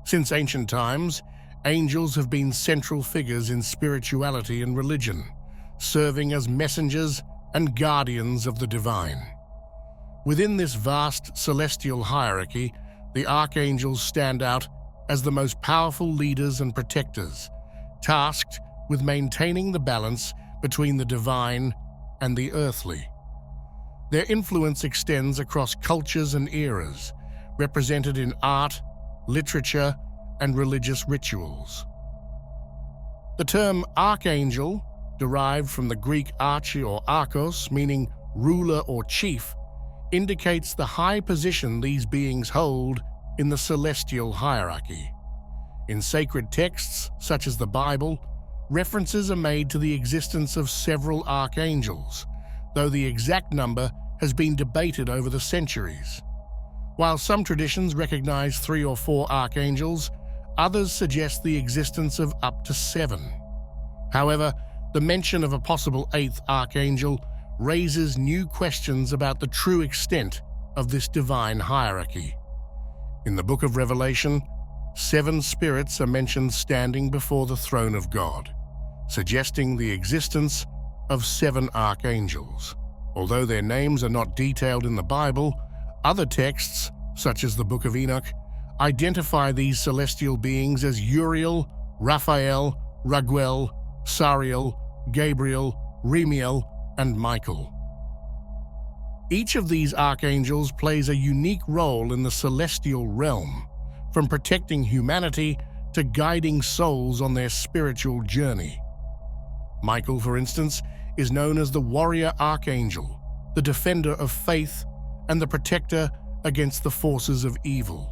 Since ancient times, angels have been central figures in spirituality and religion, serving as messengers and guardians of the divine. Within this vast celestial hierarchy, the archangels stand out as the most powerful leaders and protectors, tasked with maintaining the balance between the divine and the earthly. Their influence extends across cultures and eras, represented in art, literature, and religious rituals. The term archangel, derived from the Greek archi or archos, meaning ruler or chief, indicates the high position these beings hold in the celestial hierarchy. In sacred texts, such as the Bible, references are made to the existence of several archangels, though the exact number has been debated over the centuries. While some traditions recognize 3 or 4 archangels, others suggest the existence of up to 7. However, the mention of a possible 8th archangel raises new questions about the true extent of this divine hierarchy. In the Book of Revelation, 7 spirits are mentioned standing before the throne of God, suggesting the existence of 7 archangels. Although their names are not detailed in the Bible, other texts, such as the Book of Enoch, identify these celestial beings as Uriel, Raphael, Raguel, Sariel, Gabriel, Remiel, and Michael. Each of these archangels plays a unique role in the celestial realm, from protecting humanity to guiding souls on their spiritual journey. Michael, for instance, is known as the warrior archangel, the defender of faith, and the protector against the forces of evil.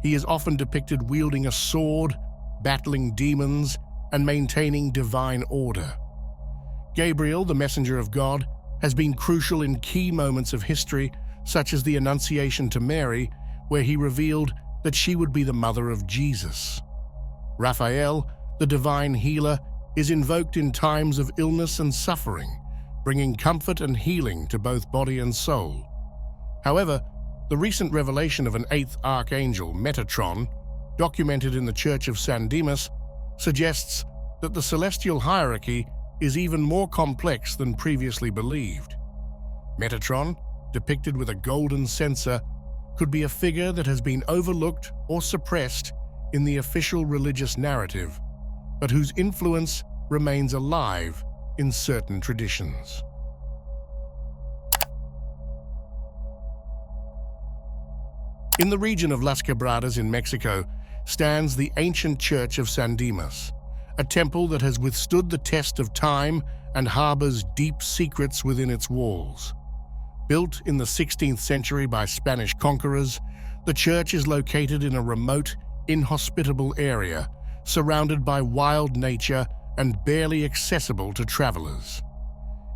He is often depicted wielding a sword, battling demons, and maintaining divine order. Gabriel, the messenger of God, has been crucial in key moments of history, such as the Annunciation to Mary, where he revealed that she would be the mother of Jesus. Raphael, the divine healer, is invoked in times of illness and suffering, bringing comfort and healing to both body and soul. However, the recent revelation of an 8th archangel, Metatron, documented in the Church of San Dimas, suggests that the celestial hierarchy is even more complex than previously believed. Metatron, depicted with a golden censer, could be a figure that has been overlooked or suppressed in the official religious narrative, but whose influence remains alive in certain traditions. In the region of Las Quebradas in Mexico stands the ancient Church of San Dimas, a temple that has withstood the test of time and harbors deep secrets within its walls. Built in the 16th century by Spanish conquerors, the church is located in a remote, inhospitable area, surrounded by wild nature and barely accessible to travelers.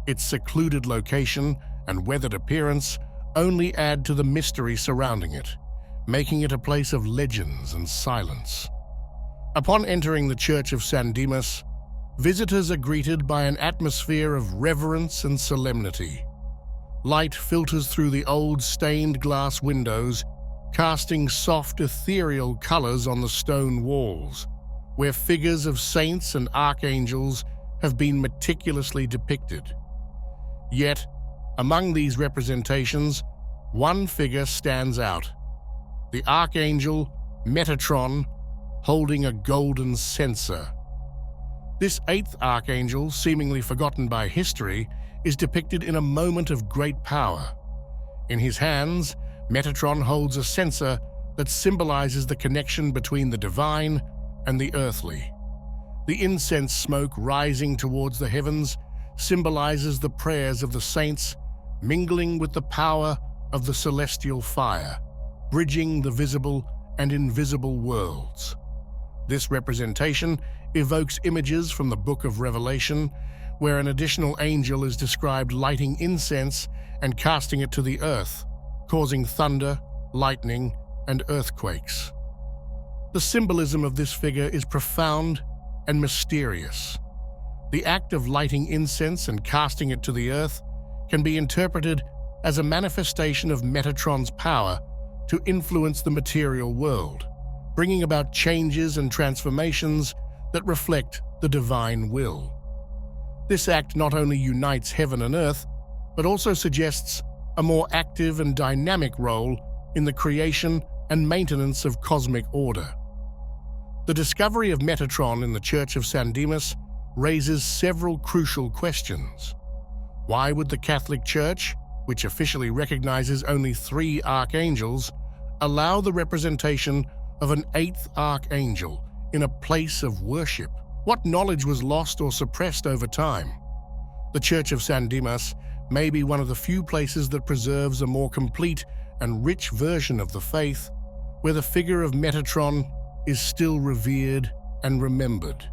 Its secluded location and weathered appearance only add to the mystery surrounding it, making it a place of legends and silence. Upon entering the Church of San Dimas, visitors are greeted by an atmosphere of reverence and solemnity. Light filters through the old stained glass windows, casting soft, ethereal colors on the stone walls, where figures of saints and archangels have been meticulously depicted. Yet, among these representations, one figure stands out: the Archangel Metatron, holding a golden censer. This 8th archangel, seemingly forgotten by history, is depicted in a moment of great power. In his hands, Metatron holds a censer that symbolizes the connection between the divine and the earthly. The incense smoke rising towards the heavens symbolizes the prayers of the saints, mingling with the power of the celestial fire, bridging the visible and invisible worlds. This representation evokes images from the Book of Revelation, where an additional angel is described lighting incense and casting it to the earth, causing thunder, lightning, and earthquakes. The symbolism of this figure is profound and mysterious. The act of lighting incense and casting it to the earth can be interpreted as a manifestation of Metatron's power to influence the material world, bringing about changes and transformations that reflect the divine will. This act not only unites heaven and earth, but also suggests a more active and dynamic role in the creation and maintenance of cosmic order. The discovery of Metatron in the Church of San Dimas raises several crucial questions. Why would the Catholic Church, which officially recognizes only 3 archangels, allow the representation of an 8th archangel in a place of worship? What knowledge was lost or suppressed over time? The Church of San Dimas may be one of the few places that preserves a more complete and rich version of the faith, where the figure of Metatron is still revered and remembered.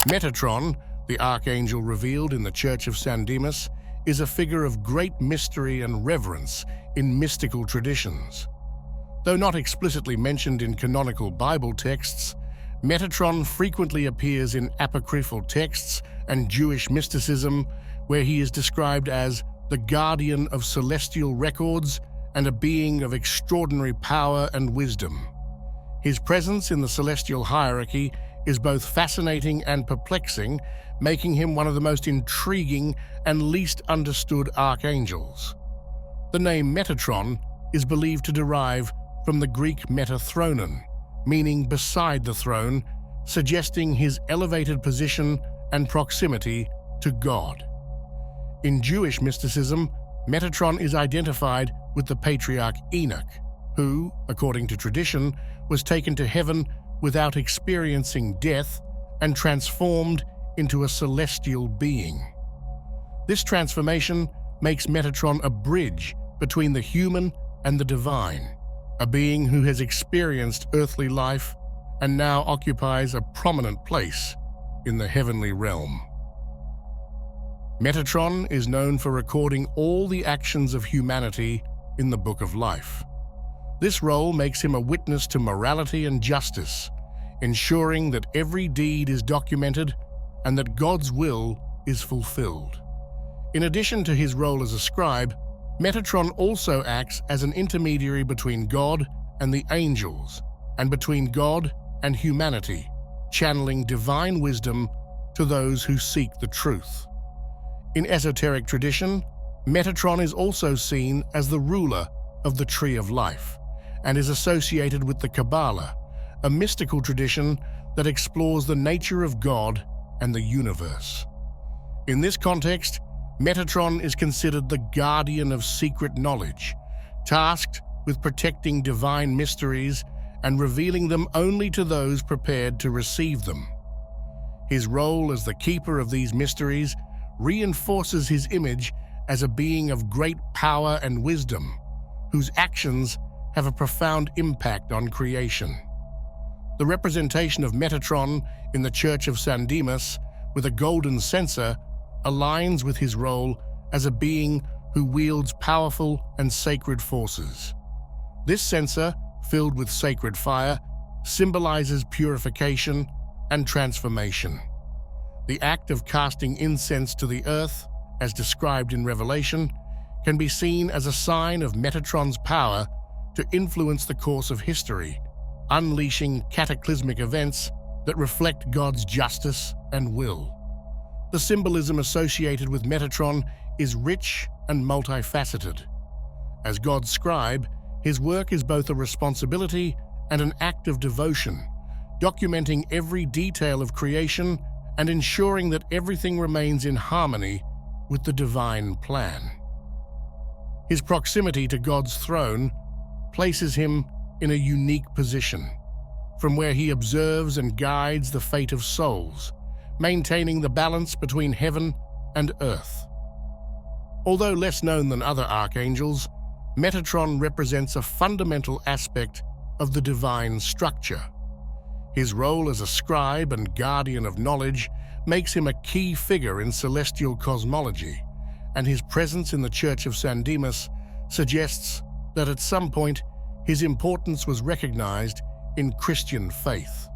Metatron, the archangel revealed in the Church of San Dimas, is a figure of great mystery and reverence in mystical traditions. Though not explicitly mentioned in canonical Bible texts, Metatron frequently appears in apocryphal texts and Jewish mysticism, where he is described as the guardian of celestial records and a being of extraordinary power and wisdom. His presence in the celestial hierarchy is both fascinating and perplexing, making him one of the most intriguing and least understood archangels. The name Metatron is believed to derive from the Greek metathronon, meaning beside the throne, suggesting his elevated position and proximity to God. In Jewish mysticism, Metatron is identified with the patriarch Enoch, who, according to tradition, was taken to heaven without experiencing death and transformed into a celestial being. This transformation makes Metatron a bridge between the human and the divine, a being who has experienced earthly life and now occupies a prominent place in the heavenly realm. Metatron is known for recording all the actions of humanity in the Book of Life. This role makes him a witness to morality and justice, ensuring that every deed is documented and that God's will is fulfilled. In addition to his role as a scribe, Metatron also acts as an intermediary between God and the angels, and between God and humanity, channeling divine wisdom to those who seek the truth. In esoteric tradition, Metatron is also seen as the ruler of the Tree of Life, and is associated with the Kabbalah, a mystical tradition that explores the nature of God and the universe. In this context, Metatron is considered the guardian of secret knowledge, tasked with protecting divine mysteries and revealing them only to those prepared to receive them. His role as the keeper of these mysteries reinforces his image as a being of great power and wisdom, whose actions have a profound impact on creation. The representation of Metatron in the Church of San Dimas with a golden censer aligns with his role as a being who wields powerful and sacred forces. This censer, filled with sacred fire, symbolizes purification and transformation. The act of casting incense to the earth, as described in Revelation, can be seen as a sign of Metatron's power to influence the course of history, unleashing cataclysmic events that reflect God's justice and will. The symbolism associated with Metatron is rich and multifaceted. As God's scribe, his work is both a responsibility and an act of devotion, documenting every detail of creation and ensuring that everything remains in harmony with the divine plan. His proximity to God's throne places him in a unique position, from where he observes and guides the fate of souls, maintaining the balance between heaven and earth. Although less known than other archangels, Metatron represents a fundamental aspect of the divine structure. His role as a scribe and guardian of knowledge makes him a key figure in celestial cosmology, and his presence in the Church of San Dimas suggests that at some point his importance was recognized in Christian faith.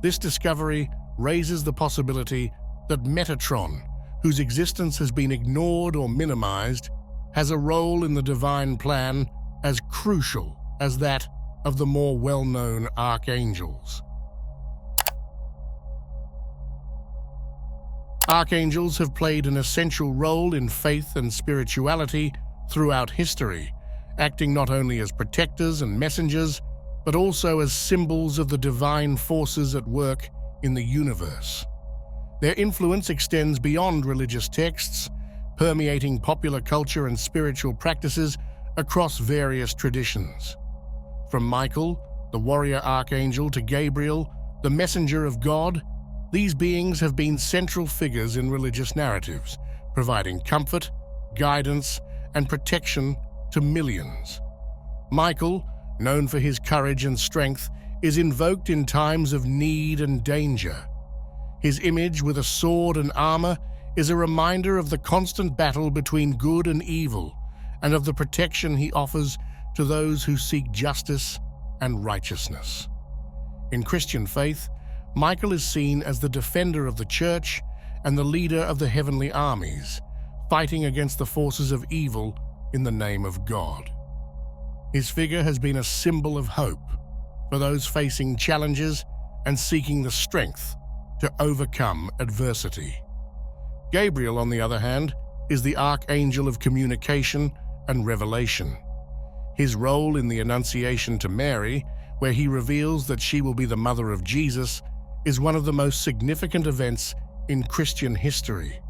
This discovery raises the possibility that Metatron, whose existence has been ignored or minimized, has a role in the divine plan as crucial as that of the more well-known archangels. Archangels have played an essential role in faith and spirituality throughout history, acting not only as protectors and messengers, but also as symbols of the divine forces at work in the universe. Their influence extends beyond religious texts, permeating popular culture and spiritual practices across various traditions. From Michael, the warrior archangel, to Gabriel, the messenger of God, these beings have been central figures in religious narratives, providing comfort, guidance, and protection to millions. Michael, known for his courage and strength, is invoked in times of need and danger. His image with a sword and armor is a reminder of the constant battle between good and evil, and of the protection he offers to those who seek justice and righteousness. In Christian faith, Michael is seen as the defender of the church and the leader of the heavenly armies, fighting against the forces of evil in the name of God. His figure has been a symbol of hope for those facing challenges and seeking the strength to overcome adversity. Gabriel, on the other hand, is the archangel of communication and revelation. His role in the Annunciation to Mary, where he reveals that she will be the mother of Jesus, is one of the most significant events in Christian history.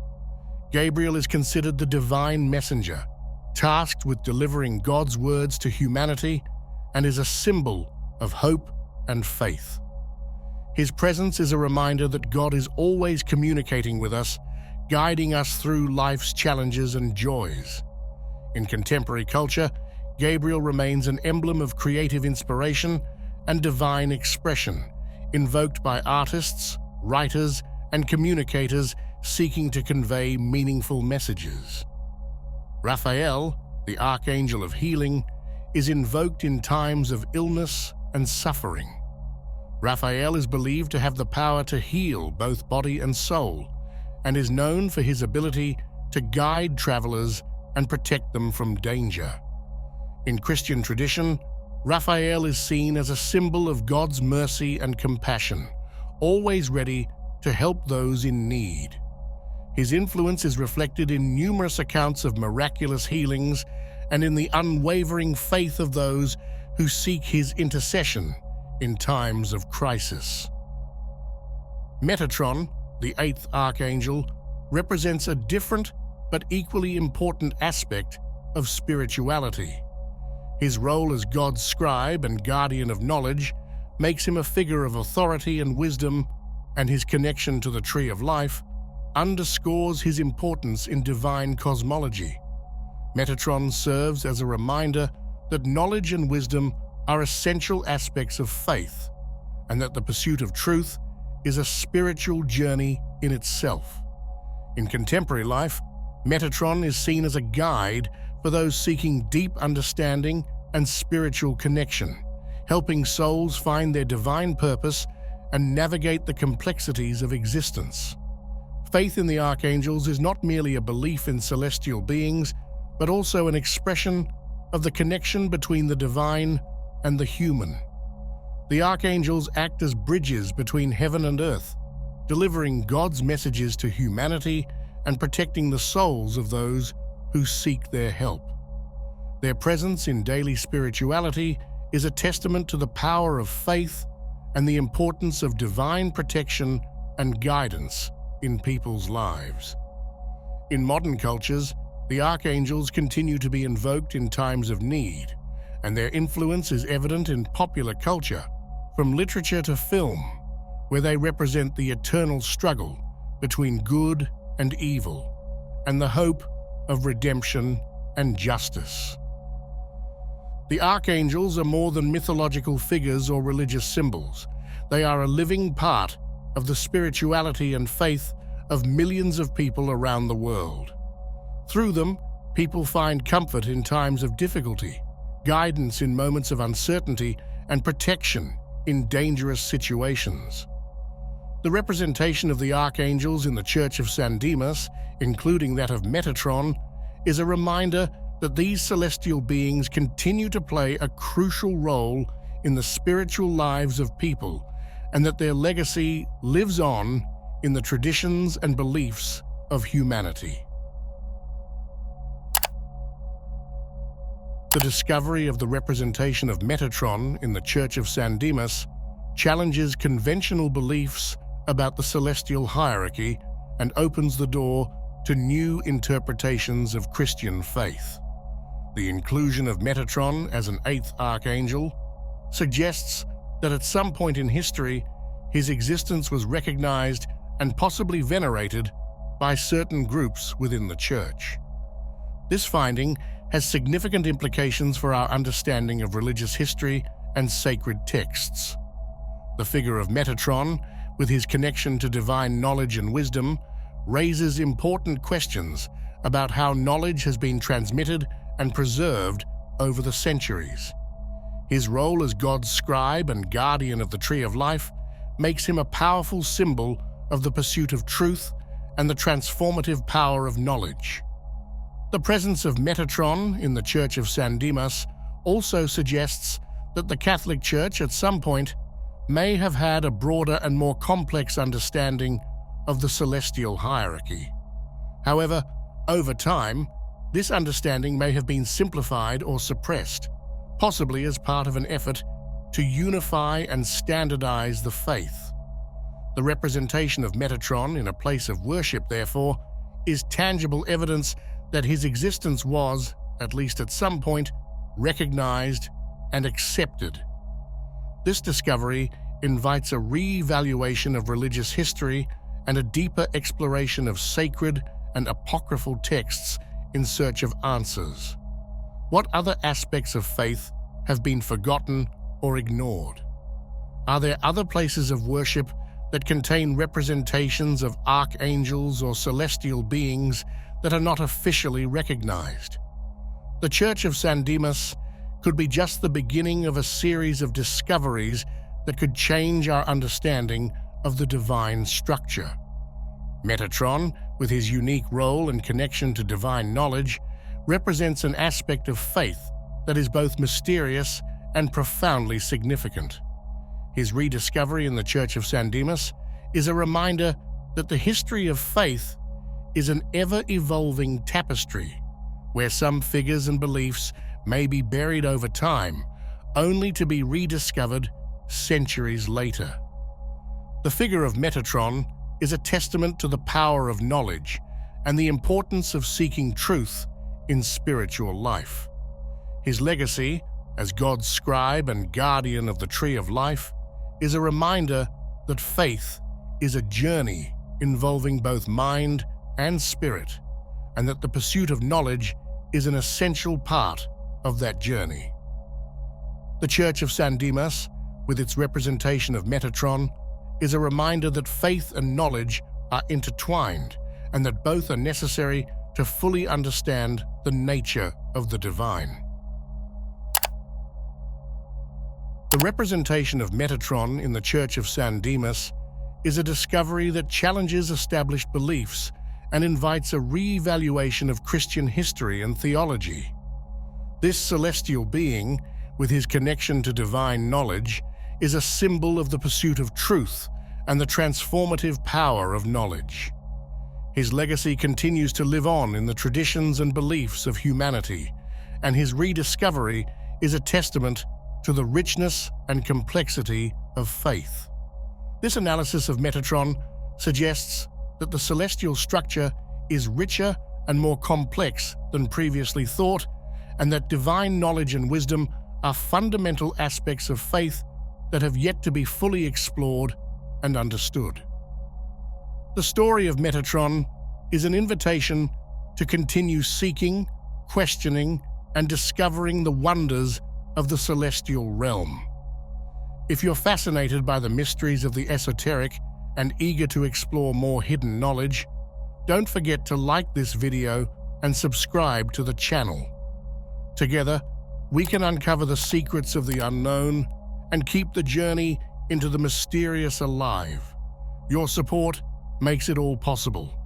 Gabriel is considered the divine messenger, tasked with delivering God's words to humanity, and is a symbol of hope and faith. His presence is a reminder that God is always communicating with us, guiding us through life's challenges and joys. In contemporary culture, Gabriel remains an emblem of creative inspiration and divine expression, invoked by artists, writers, and communicators seeking to convey meaningful messages. Raphael, the archangel of healing, is invoked in times of illness and suffering. Raphael is believed to have the power to heal both body and soul, and is known for his ability to guide travelers and protect them from danger. In Christian tradition, Raphael is seen as a symbol of God's mercy and compassion, always ready to help those in need. His influence is reflected in numerous accounts of miraculous healings and in the unwavering faith of those who seek his intercession in times of crisis. Metatron, the eighth archangel, represents a different but equally important aspect of spirituality. His role as God's scribe and guardian of knowledge makes him a figure of authority and wisdom, and his connection to the Tree of Life underscores his importance in divine cosmology. Metatron serves as a reminder that knowledge and wisdom are essential aspects of faith, and that the pursuit of truth is a spiritual journey in itself. In contemporary life, Metatron is seen as a guide for those seeking deep understanding and spiritual connection, helping souls find their divine purpose and navigate the complexities of existence. Faith in the archangels is not merely a belief in celestial beings, but also an expression of the connection between the divine and the human. The archangels act as bridges between heaven and earth, delivering God's messages to humanity and protecting the souls of those who seek their help. Their presence in daily spirituality is a testament to the power of faith and the importance of divine protection and guidance in people's lives. In modern cultures, the archangels continue to be invoked in times of need, and their influence is evident in popular culture, from literature to film, where they represent the eternal struggle between good and evil, and the hope of redemption and justice. The archangels are more than mythological figures or religious symbols. They are a living part of the spirituality and faith of millions of people around the world. Through them, people find comfort in times of difficulty, guidance in moments of uncertainty, and protection in dangerous situations. The representation of the archangels in the Church of San Dimas, including that of Metatron, is a reminder that these celestial beings continue to play a crucial role in the spiritual lives of people, and that their legacy lives on in the traditions and beliefs of humanity. The discovery of the representation of Metatron in the Church of San Dimas challenges conventional beliefs about the celestial hierarchy and opens the door to new interpretations of Christian faith. The inclusion of Metatron as an eighth archangel suggests that at some point in history, his existence was recognized and possibly venerated by certain groups within the Church. This finding has significant implications for our understanding of religious history and sacred texts. The figure of Metatron, with his connection to divine knowledge and wisdom, raises important questions about how knowledge has been transmitted and preserved over the centuries. His role as God's scribe and guardian of the Tree of Life makes him a powerful symbol of the pursuit of truth and the transformative power of knowledge. The presence of Metatron in the Church of San Dimas also suggests that the Catholic Church at some point may have had a broader and more complex understanding of the celestial hierarchy. However, over time, this understanding may have been simplified or suppressed, possibly as part of an effort to unify and standardize the faith. The representation of Metatron in a place of worship, therefore, is tangible evidence that his existence was, at least at some point, recognized and accepted. This discovery invites a re-evaluation of religious history and a deeper exploration of sacred and apocryphal texts in search of answers. What other aspects of faith have been forgotten or ignored? Are there other places of worship that contain representations of archangels or celestial beings that are not officially recognized? The Church of San Dimas could be just the beginning of a series of discoveries that could change our understanding of the divine structure. Metatron, with his unique role and connection to divine knowledge, represents an aspect of faith that is both mysterious and profoundly significant. His rediscovery in the Church of San Dimas is a reminder that the history of faith is an ever-evolving tapestry, where some figures and beliefs may be buried over time, only to be rediscovered centuries later. The figure of Metatron is a testament to the power of knowledge and the importance of seeking truth in spiritual life. His legacy, as God's scribe and guardian of the Tree of Life, is a reminder that faith is a journey involving both mind and spirit, and that the pursuit of knowledge is an essential part of that journey. The Church of San Dimas, with its representation of Metatron, is a reminder that faith and knowledge are intertwined and that both are necessary to fully understand the nature of the divine. The representation of Metatron in the Church of San Dimas is a discovery that challenges established beliefs and invites a re-evaluation of Christian history and theology. This celestial being, with his connection to divine knowledge, is a symbol of the pursuit of truth and the transformative power of knowledge. His legacy continues to live on in the traditions and beliefs of humanity, and his rediscovery is a testament to the richness and complexity of faith. This analysis of Metatron suggests that the celestial structure is richer and more complex than previously thought, and that divine knowledge and wisdom are fundamental aspects of faith that have yet to be fully explored and understood. The story of Metatron is an invitation to continue seeking, questioning, and discovering the wonders of the celestial realm. If you're fascinated by the mysteries of the esoteric and eager to explore more hidden knowledge, don't forget to like this video and subscribe to the channel. Together, we can uncover the secrets of the unknown and keep the journey into the mysterious alive. Your support makes it all possible.